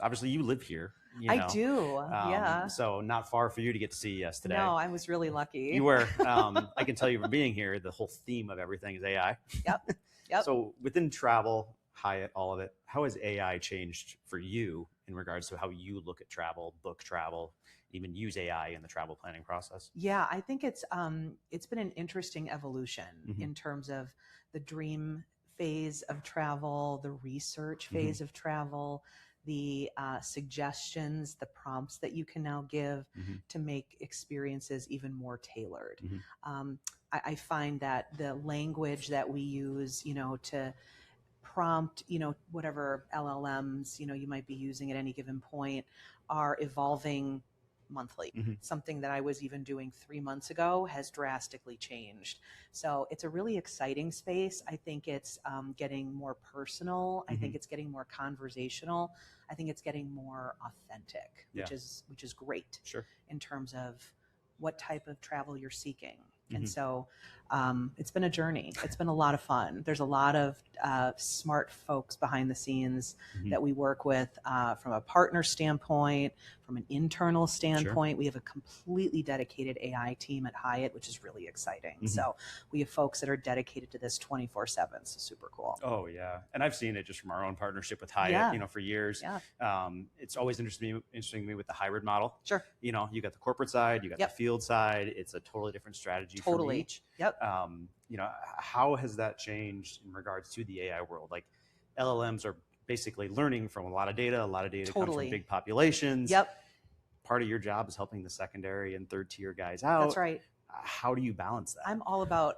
obviously you live here. I do. Yeah. So not far for you to get to CES today. No, I was really lucky. You were. I can tell you from being here, the whole theme of everything is AI. Yep. Yep. So within travel, Hyatt, all of it, how has AI changed for you in regards to how you look at travel, book travel, even use AI in the travel planning process? Yeah, I think it's been an interesting evolution in terms of the dream phase of travel, the research phase of travel, the suggestions, the prompts that you can now give to make experiences even more tailored. I find that the language that we use, to prompt, whatever LLMs, you might be using at any given point, are evolving monthly. Something that I was even doing 3 months ago has drastically changed. So it's a really exciting space. I think it's getting more personal. I think it's getting more conversational. I think it's getting more authentic, which is great in terms of what type of travel you're seeking. And so it's been a journey. It's been a lot of fun. There's a lot of smart folks behind the scenes that we work with from a partner standpoint, from an internal standpoint. We have a completely dedicated AI team at Hyatt, which is really exciting. So we have folks that are dedicated to this 24/7. So super cool. Oh yeah. And I've seen it just from our own partnership with Hyatt, for years. It's always interesting to me with the hybrid model. Sure. You got the corporate side, you got the field side. It's a totally different strategy from each. How has that changed in regards to the AI world? Like LLMs are basically learning from a lot of data. A lot of data comes from big populations. Part of your job is helping the secondary and third tier guys out. That's right. How do you balance that? I'm all about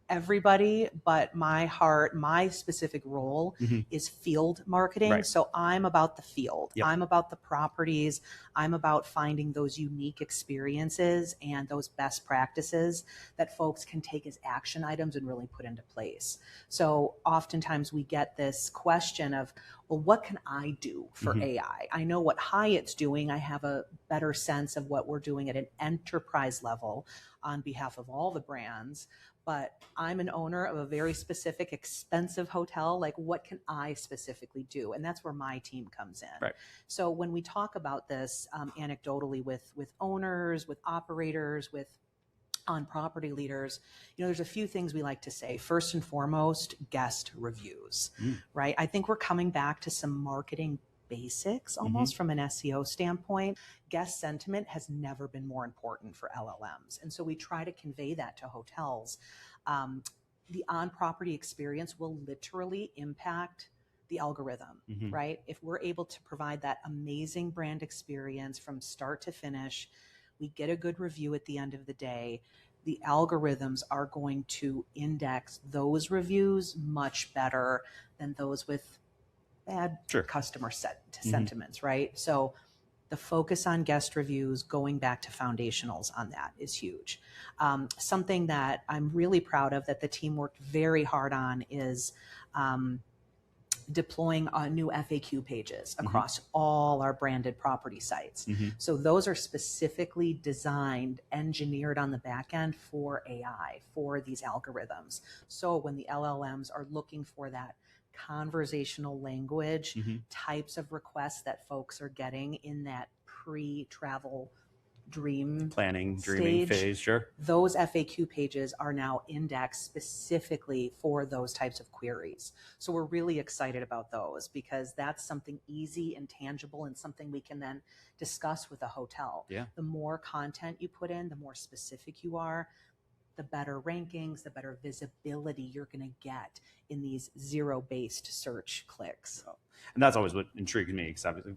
everybody, but my specific role is field marketing. So I'm about the field. I'm about the properties. I'm about finding those unique experiences and those best practices that folks can take as action items and really put into place. So oftentimes we get this question of, well, what can I do for AI? I know what Hyatt's doing. I have a better sense of what we're doing at an enterprise level on behalf of all the brands. But I'm an owner of a very specific, expensive hotel. Like, what can I specifically do? And that's where my team comes in. Right. So when we talk about this anecdotally with owners, with operators, with on-property leaders, there's a few things we like to say. First and foremost, guest reviews, right? I think we're coming back to some marketing basics almost from an SEO standpoint. Guest sentiment has never been more important for LLMs. And so we try to convey that to hotels. The on-property experience will literally impact the algorithm, right? If we're able to provide that amazing brand experience from start to finish, we get a good review at the end of the day, the algorithms are going to index those reviews much better than those with bad customer sentiments, right? So the focus on guest reviews, going back to foundationals on that is huge. Something that I'm really proud of that the team worked very hard on is deploying new FAQ pages across all our branded property sites. So those are specifically designed, engineered on the back end for AI, for these algorithms. So when the LLMs are looking for that conversational language types of requests that folks are getting in that pre-travel dreaming phase, those FAQ pages are now indexed specifically for those types of queries. So we're really excited about those because that's something easy and tangible and something we can then discuss with a hotel. The more content you put in, the more specific you are, the better rankings, the better visibility you're going to get in these zero-based search clicks. And that's always what intrigues me, because obviously,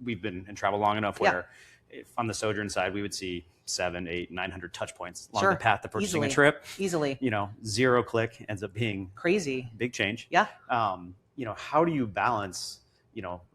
we've been in travel long enough where if on the Sojern side, we would see 700, 800, 900 touch points along the path to purchasing a trip. Easily. 0 click ends up being crazy. Big change. How do you balance,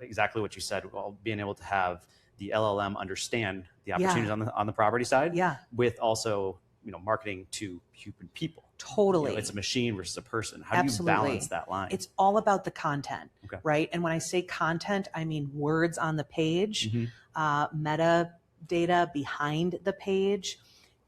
exactly what you said, while being able to have the LLM understand the opportunities on the property side with also marketing to human people. Totally. It's a machine versus a person. How do you balance that line? It's all about the content, right? And when I say content, I mean words on the page, metadata behind the page.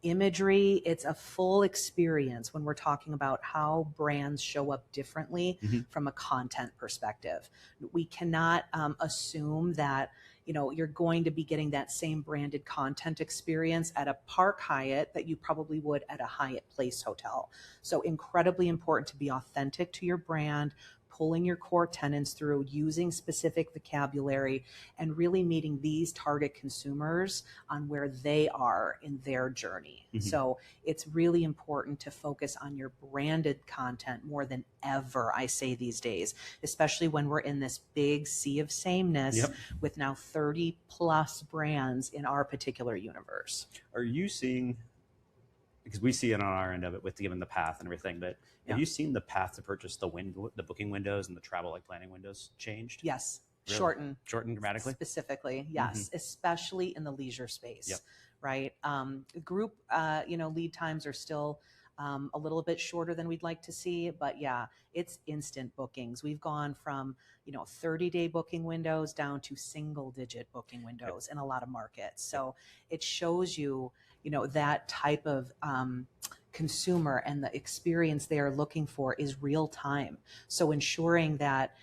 imagery. It's a full experience when we're talking about how brands show up differently from a content perspective. We cannot assume that you're going to be getting that same branded content experience at a Park Hyatt that you probably would at a Hyatt Place hotel. So incredibly important to be authentic to your brand, pulling your core tenets through, using specific vocabulary, and really meeting these target consumers on where they are in their journey. So it's really important to focus on your branded content more than ever, I say these days, especially when we're in this big sea of sameness with now 30 plus brands in our particular universe. Are you seeing, because we see it on our end of it with given the path and everything, but have you seen the path to purchase the booking windows and the travel planning windows changed? Yes. Really? Shortened dramatically? Specifically, yes, especially in the leisure space, right? Group, lead times are still a little bit shorter than we'd like to see, but yeah, it's instant bookings. We've gone from 30-day booking windows down to single-digit booking windows in a lot of markets. So it shows you, that type of consumer and the experience they are looking for is real time. So ensuring that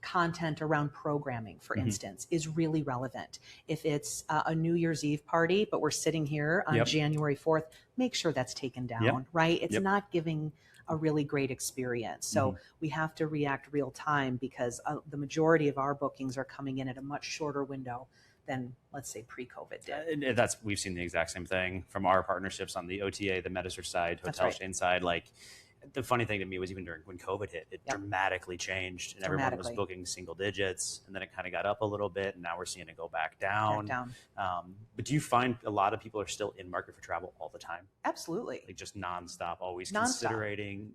content around programming, for instance, is really relevant. If it's a New Year's Eve party, but we're sitting here on January 4th, make sure that's taken down, right? It's not giving a really great experience. So we have to react real time because the majority of our bookings are coming in at a much shorter window than, let's say, pre-COVID did. We've seen the exact same thing from our partnerships on the OTA, the Metasearch side, hotel chain side. Like, the funny thing to me was even during when COVID hit, it dramatically changed, and everyone was booking single digits, and then it kind of got up a little bit, and now we're seeing it go back down. But do you find a lot of people are still in market for travel all the time? Absolutely. Like just nonstop, always considering,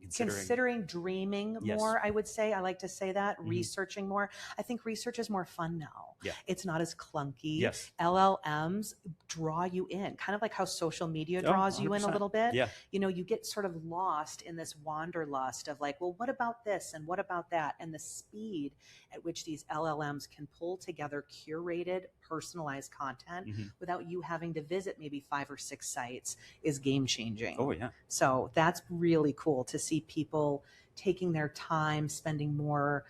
dreaming more, I would say. I like to say that. Researching more. I think research is more fun now. It's not as clunky. LLMs draw you in, kind of like how social media draws you in a little bit. You get sort of lost in this wanderlust of like, well, what about this and what about that? And the speed at which these LLMs can pull together curated, personalized content without you having to visit maybe 5 or 6 sites is game changing. Oh yeah. So that's really cool to see people taking their time, spending more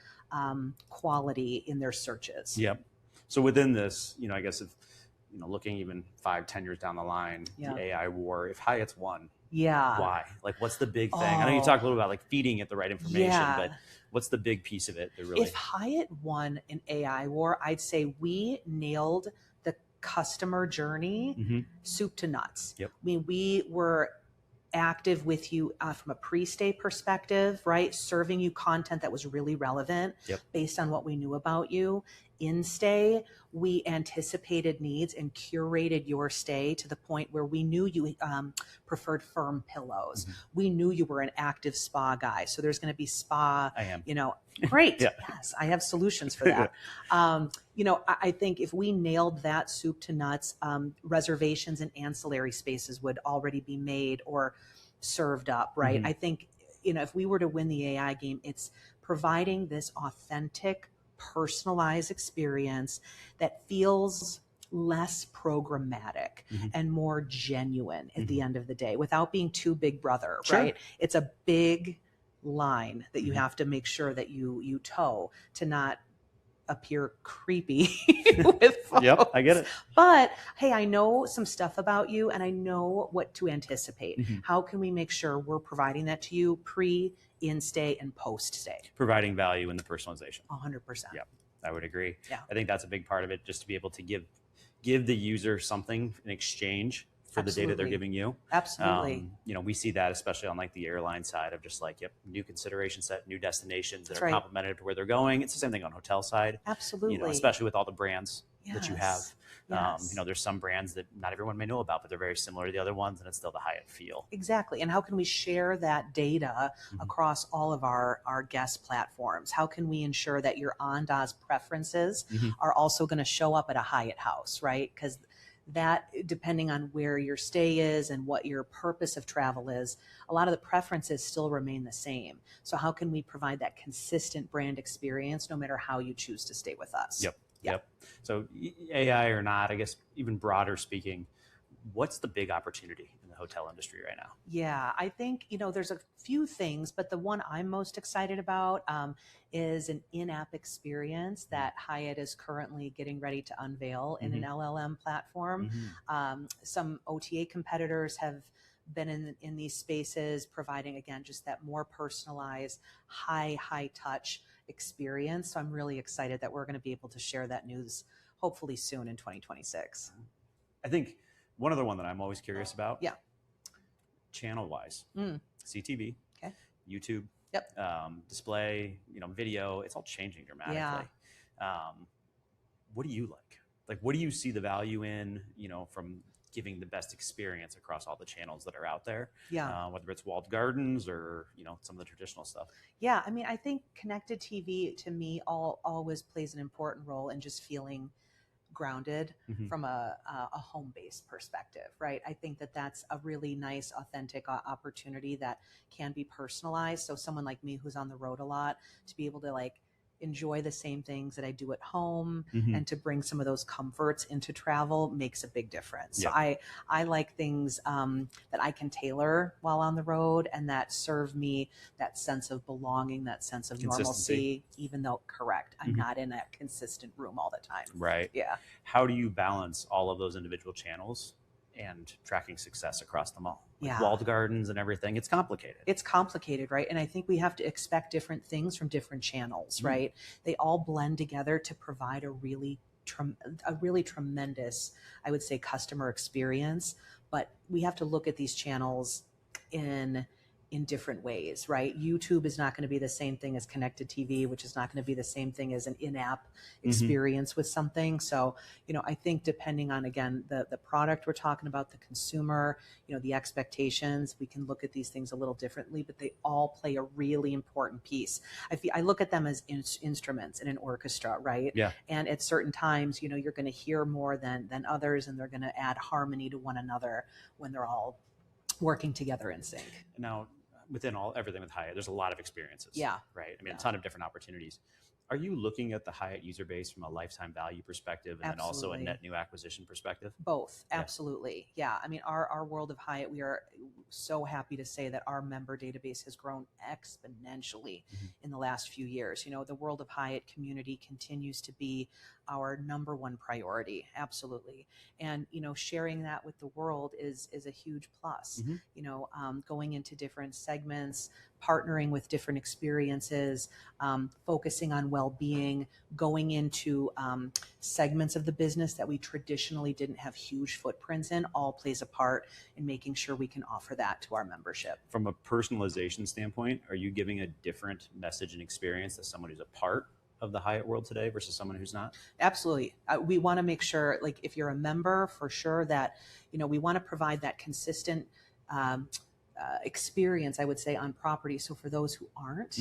quality in their searches. So within this, I guess if, looking even 5-10 years down the line, the AI war, if Hyatt's won, why? Like, what's the big thing? I know you talked a little about like feeding it the right information, but what's the big piece of it that really? If Hyatt won an AI war, I'd say we nailed the customer journey soup to nuts. I mean, we were active with you from a pre-stay perspective, right? Serving you content that was really relevant based on what we knew about you. In stay, we anticipated needs and curated your stay to the point where we knew you preferred firm pillows. We knew you were an active spa guy. So there's going to be spa, I am. Great. Yes, I have solutions for that. I think if we nailed that soup to nuts, reservations and ancillary spaces would already be made or served up, right? I think, if we were to win the AI game, it's providing this authentic, personalized experience that feels less programmatic and more genuine at the end of the day without being too big brother, right? It's a big line that you have to make sure that you toe to not appear creepy with folks. I get it. But hey, I know some stuff about you and I know what to anticipate. How can we make sure we're providing that to you pre, in stay, and post stay? Providing value in the personalization. 100%. I would agree. I think that's a big part of it, just to be able to give the user something in exchange for the data they're giving you. Absolutely. We see that especially on like the airline side of just like, new consideration set, new destinations that are complemented to where they're going. It's the same thing on hotel side. Absolutely. Especially with all the brands that you have. There's some brands that not everyone may know about, but they're very similar to the other ones, and it's still the Hyatt feel. Exactly. And how can we share that data across all of our guest platforms? How can we ensure that your Andaz preferences are also going to show up at a Hyatt house, right? Because that, depending on where your stay is and what your purpose of travel is, a lot of the preferences still remain the same. So how can we provide that consistent brand experience no matter how you choose to stay with us? Yep. So AI or not, I guess even broader speaking, what's the big opportunity in the hotel industry right now? Yeah, I think, there's a few things, but the one I'm most excited about is an in-app experience that Hyatt is currently getting ready to unveil in an LLM platform. Some OTA competitors have been in these spaces, providing, again, just that more personalized, high touch experience. So I'm really excited that we're going to be able to share that news hopefully soon in 2026. I think one other one that I'm always curious about, yeah, channel wise, CTV, okay, YouTube, yep, display, video, it's all changing dramatically. Yeah. What do you like? Like, what do you see the value in, from giving the best experience across all the channels that are out there? Yeah. Whether it's walled gardens or, some of the traditional stuff. Yeah. I mean, I think connected TV to me always plays an important role in just feeling grounded from a home-based perspective, right? I think that that's a really nice, authentic opportunity that can be personalized. So someone like me who's on the road a lot, to be able to enjoy the same things that I do at home and to bring some of those comforts into travel makes a big difference. Yeah. So I like things that I can tailor while on the road and that serve me that sense of belonging, that sense of normalcy, even though, correct, I'm not in a consistent room all the time. Right. Yeah. How do you balance all of those individual channels and tracking success across them all? Yeah. Walled gardens and everything. It's complicated. It's complicated, right? And I think we have to expect different things from different channels, right? They all blend together to provide a really tremendous, I would say, customer experience. But we have to look at these channels in different ways, right? YouTube is not going to be the same thing as connected TV, which is not going to be the same thing as an in-app experience with something. So, I think depending on, again, the product we're talking about, the consumer, the expectations, we can look at these things a little differently, but they all play a really important piece. I look at them as instruments in an orchestra, right? Yeah. And at certain times, you're going to hear more than others, and they're going to add harmony to one another when they're all working together in sync. Now, within everything with Hyatt, there's a lot of experiences. Yeah. Right. I mean, a ton of different opportunities. Are you looking at the Hyatt user base from a lifetime value perspective and then also a net new acquisition perspective? Both. Absolutely. Yeah. I mean, our World of Hyatt, we are so happy to say that our member database has grown exponentially in the last few years. The World of Hyatt community continues to be our number one priority. Absolutely. And, sharing that with the world is a huge plus. Going into different segments, partnering with different experiences, focusing on well-being, going into segments of the business that we traditionally didn't have huge footprints in, all plays a part in making sure we can offer that to our membership. From a personalization standpoint, are you giving a different message and experience to someone who's a part of the Hyatt world today versus someone who's not? Absolutely. We want to make sure, if you're a member, for sure that, we want to provide that consistent experience, I would say, on property. So for those who aren't,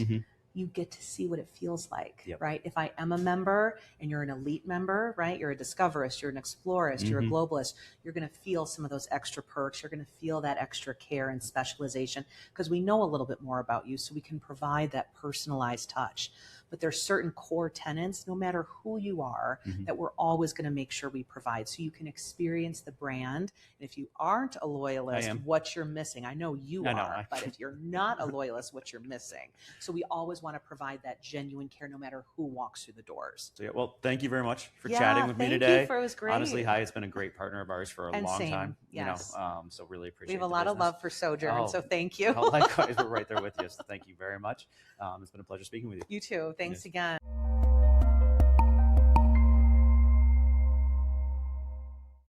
you get to see what it feels like, right? If I am a member and you're an elite member, right? You're a discoverist, you're an explorist, you're a globalist, you're going to feel some of those extra perks. You're going to feel that extra care and specialization because we know a little bit more about you, so we can provide that personalized touch. But there's certain core tenets, no matter who you are, that we're always going to make sure we provide so you can experience the brand. And if you aren't a loyalist, what you're missing. I know you are, but if you're not a loyalist, what you're missing. So we always want to provide that genuine care no matter who walks through the doors. So, well, thank you very much for chatting with me today. It was great. Honestly, Hyatt's been a great partner of ours for a long time. Yes. So really appreciate it. We have a lot of love for Sojern, so thank you. Likewise, we're right there with you. So thank you very much. It's been a pleasure speaking with you. You too. Thanks again.